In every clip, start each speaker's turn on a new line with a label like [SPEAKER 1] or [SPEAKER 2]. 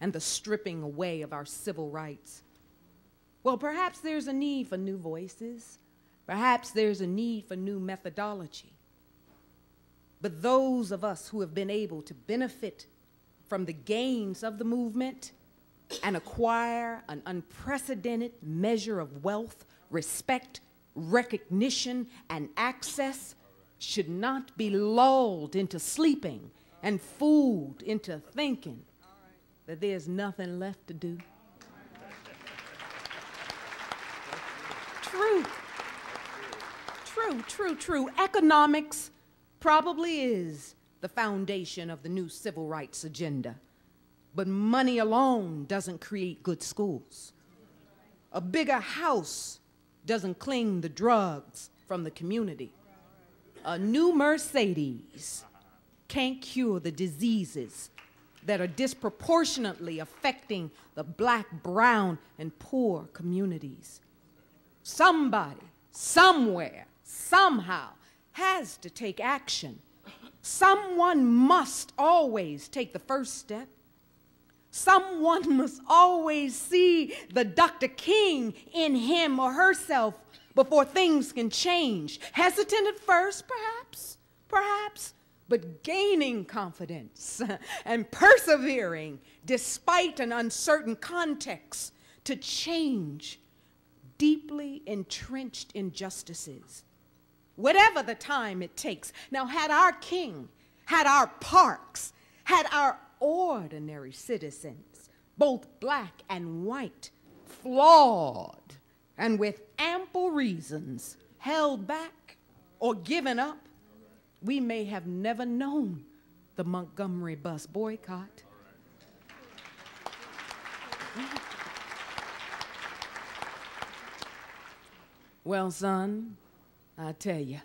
[SPEAKER 1] and the stripping away of our civil rights. Well, perhaps there's a need for new voices. Perhaps there's a need for new methodology. But those of us who have been able to benefit from the gains of the movement and acquire an unprecedented measure of wealth, respect, recognition, and access should not be lulled into sleeping and fooled into thinking that there's nothing left to do. True. Economics probably is the foundation of the new civil rights agenda. But money alone doesn't create good schools. A bigger house doesn't clean the drugs from the community. A new Mercedes can't cure the diseases that are disproportionately affecting the black, brown, and poor communities. Somebody, somewhere, somehow has to take action. Someone must always take the first step. Someone must always see the Dr. King in him or herself before things can change. Hesitant at first, perhaps, but gaining confidence and persevering despite an uncertain context to change deeply entrenched injustices, whatever the time it takes. Now, had our king, had our parks, had our ordinary citizens, both black and white, flawed and with ample reasons, held back or given up, we may have never known the Montgomery bus boycott. Well, son, I tell you,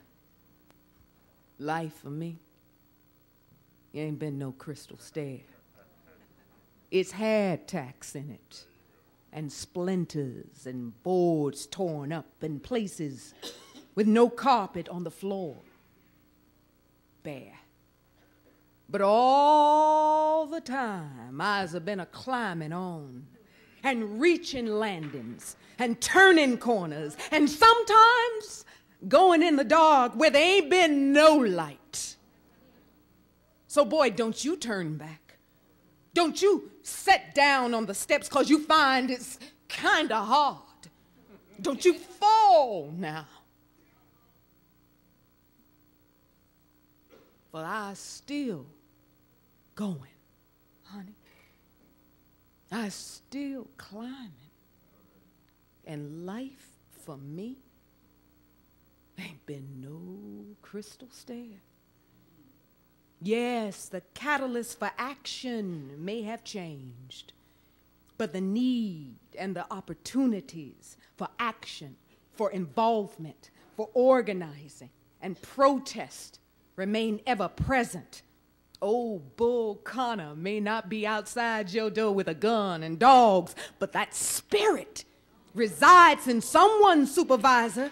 [SPEAKER 1] life for me, it ain't been no crystal stair. It's had tacks in it, and splinters and boards torn up in places with no carpet on the floor. Bare. But all the time, I's have been a-climbing on and reaching landings and turning corners and sometimes going in the dark where there ain't been no light. So, boy, don't you turn back. Don't you sit down on the steps because you find it's kind of hard. Don't you fall now. But I still going, honey. I still climbing. And life for me ain't been no crystal stair. Yes, the catalyst for action may have changed, but the need and the opportunities for action, for involvement, for organizing and protest remain ever present. Old Bull Connor may not be outside your door with a gun and dogs, but that spirit resides in someone's supervisor,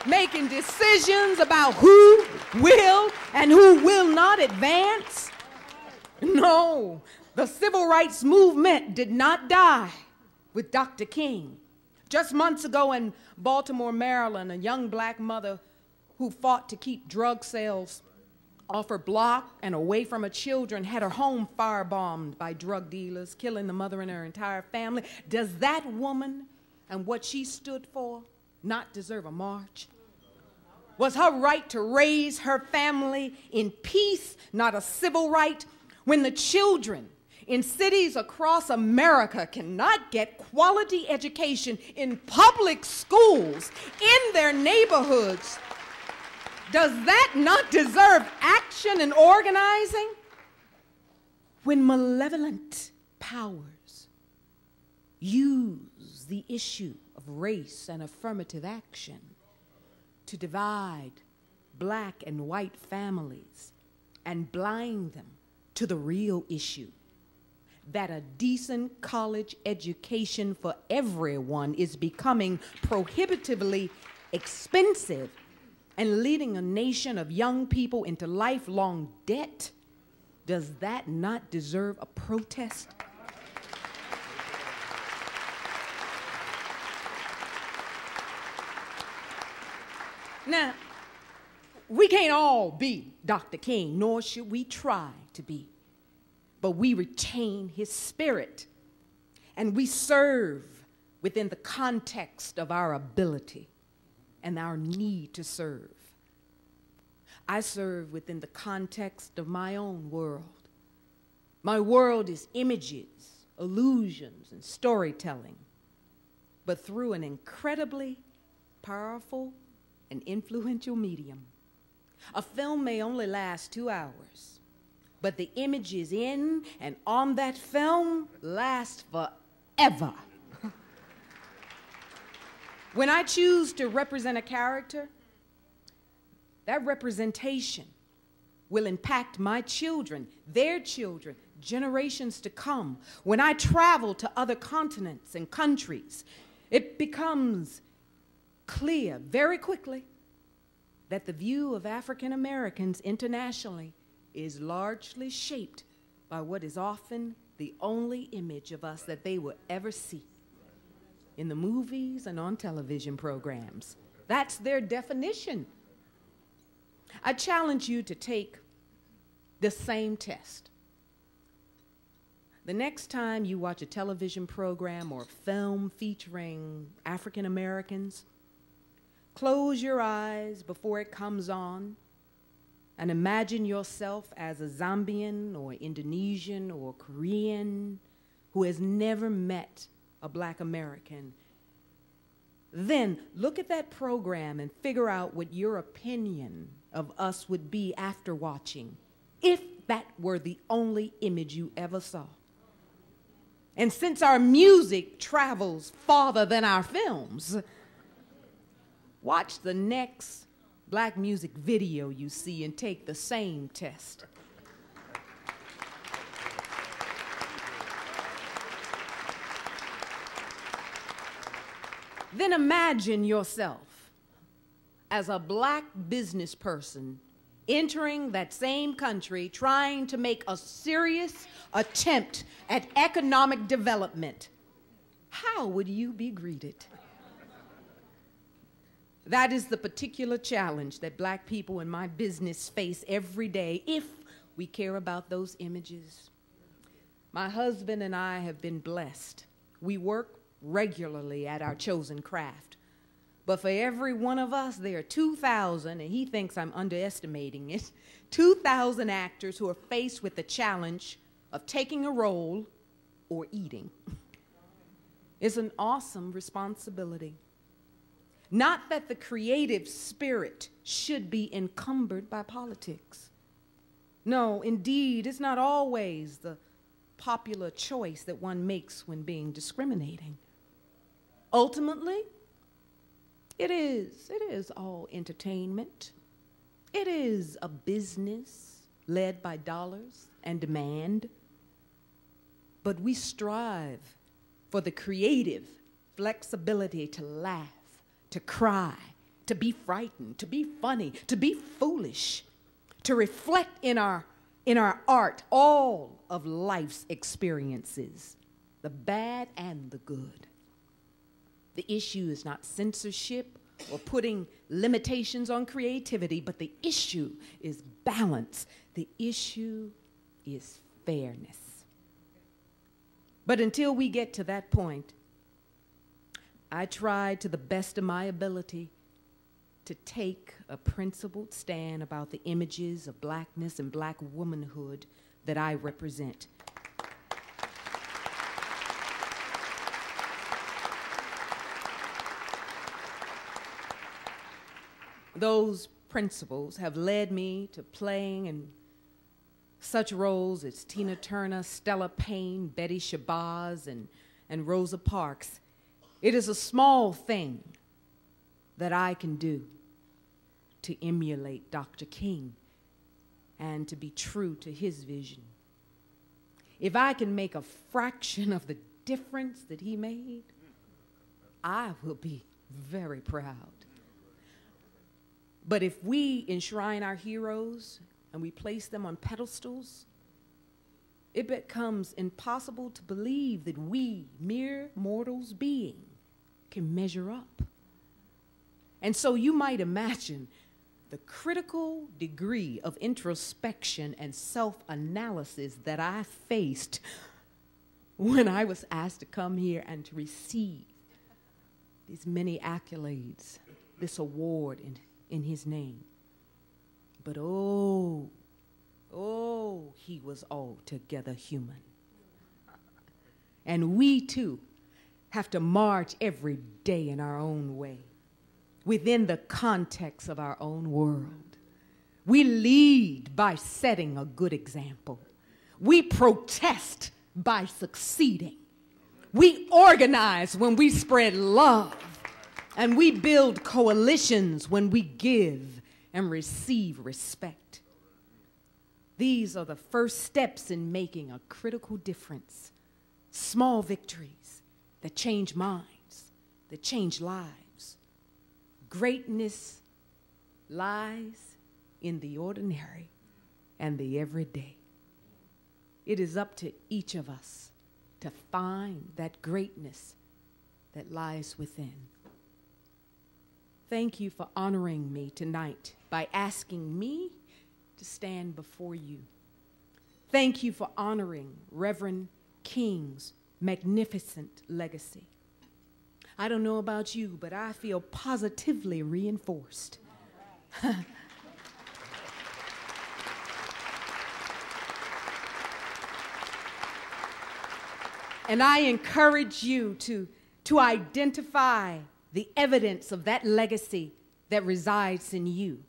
[SPEAKER 1] making decisions about who will and who will not advance. No, the civil rights movement did not die with Dr. King. Just months ago in Baltimore, Maryland, a young black mother who fought to keep drug sales off her block and away from her children had her home firebombed by drug dealers, killing the mother and her entire family. Does that woman and what she stood for not deserve a march? Was her right to raise her family in peace not a civil right? When the children in cities across America cannot get quality education in public schools in their neighborhoods, does that not deserve action and organizing? When malevolent powers use the issue of race and affirmative action to divide black and white families and blind them to the real issue, that a decent college education for everyone is becoming prohibitively expensive and leading a nation of young people into lifelong debt, Does that not deserve a protest? Now, we can't all be Dr. King, nor should we try to be. But we retain his spirit, and we serve within the context of our ability and our need to serve. I serve within the context of my own world. My world is images, illusions, and storytelling, but through an incredibly powerful and influential medium. A film may only last 2 hours, but the images in and on that film last forever. When I choose to represent a character, that representation will impact my children, their children, generations to come. When I travel to other continents and countries, it becomes clear very quickly that the view of African Americans internationally is largely shaped by what is often the only image of us that they will ever see in the movies and on television programs. That's their definition. I challenge you to take the same test. The next time you watch a television program or film featuring African Americans, close your eyes before it comes on and imagine yourself as a Zambian or Indonesian or Korean who has never met a Black American. Then look at that program and figure out what your opinion of us would be after watching, if that were the only image you ever saw. And since our music travels farther than our films, watch the next Black music video you see and take the same test. Then imagine yourself as a Black business person entering that same country trying to make a serious attempt at economic development. How would you be greeted? That is the particular challenge that Black people in my business face every day if we care about those images. My husband and I have been blessed. We work regularly at our chosen craft. But for every one of us, there are 2,000, and he thinks I'm underestimating it, 2,000 actors who are faced with the challenge of taking a role or eating. It's an awesome responsibility. Not that the creative spirit should be encumbered by politics. No, indeed, it's not always the popular choice that one makes when being discriminating. Ultimately, it is all entertainment. It is a business led by dollars and demand. But we strive for the creative flexibility to laugh, to cry, to be frightened, to be funny, to be foolish, to reflect in our art all of life's experiences, the bad and the good. The issue is not censorship or putting limitations on creativity, but the issue is balance. The issue is fairness. But until we get to that point, I try to the best of my ability to take a principled stand about the images of Blackness and Black womanhood that I represent. Those principles have led me to playing in such roles as Tina Turner, Stella Payne, Betty Shabazz, and Rosa Parks. It is a small thing that I can do to emulate Dr. King and to be true to his vision. If I can make a fraction of the difference that he made, I will be very proud. But if we enshrine our heroes and we place them on pedestals, it becomes impossible to believe that we, mere mortals being, can measure up. And so you might imagine the critical degree of introspection and self-analysis that I faced when I was asked to come here and to receive these many accolades, this award in his name. But oh, he was altogether human. And we too have to march every day in our own way, within the context of our own world. We lead by setting a good example. We protest by succeeding. We organize when we spread love, and we build coalitions when we give and receive respect. These are the first steps in making a critical difference. Small victories that change minds, that change lives. Greatness lies in the ordinary and the everyday. It is up to each of us to find that greatness that lies within. Thank you for honoring me tonight by asking me to stand before you. Thank you for honoring Reverend King's magnificent legacy. I don't know about you, but I feel positively reinforced. And I encourage you to identify the evidence of that legacy that resides in you.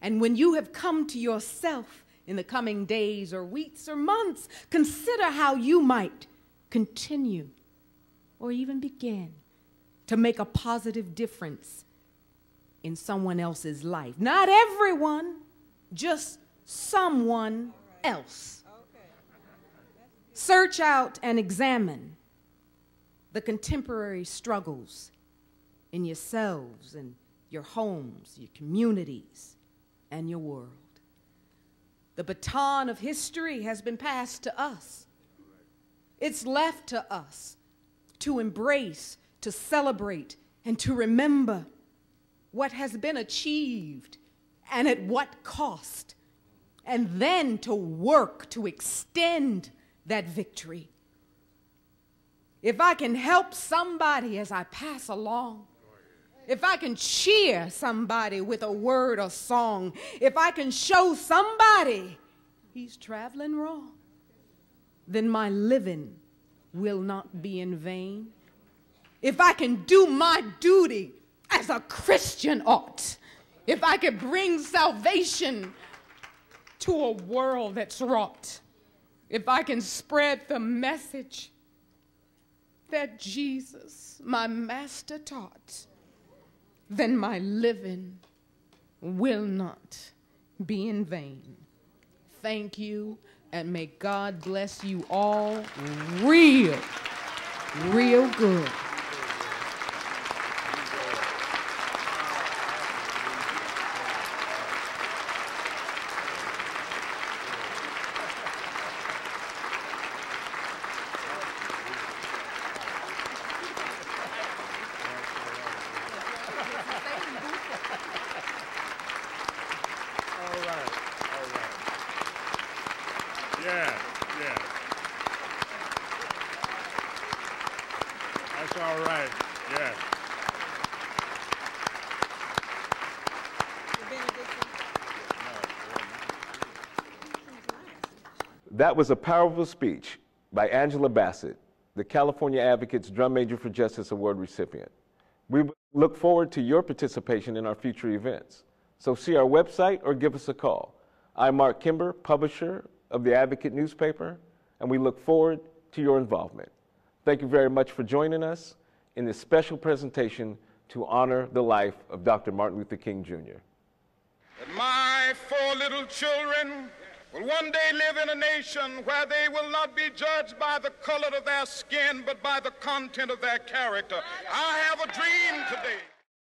[SPEAKER 1] And when you have come to yourself in the coming days or weeks or months, consider how you might continue or even begin to make a positive difference in someone else's life. Not everyone, just someone else. Search out and examine the contemporary struggles in yourselves and your homes, your communities, and your world. The baton of history has been passed to us. It's left to us to embrace, to celebrate, and to remember what has been achieved and at what cost, and then to work to extend that victory. If I can help somebody as I pass along, if I can cheer somebody with a word or song, if I can show somebody he's traveling wrong, then my living will not be in vain. If I can do my duty as a Christian ought, if I can bring salvation to a world that's wrought, if I can spread the message that Jesus, my master, taught, then my living will not be in vain. Thank you, and may God bless you all real good.
[SPEAKER 2] Yeah. That's all right. Yeah.
[SPEAKER 3] That was a powerful speech by Angela Bassett, the California Advocates Drum Major for Justice Award recipient. We look forward to your participation in our future events. So see our website or give us a call. I'm Mark Kimber, publisher of the Advocate newspaper, and we look forward to your involvement. Thank you very much for joining us in this special presentation to honor the life of Dr. Martin Luther King, Jr.
[SPEAKER 4] That my 4 little children will one day live in a nation where they will not be judged by the color of their skin, but by the content of their character. I have a dream today.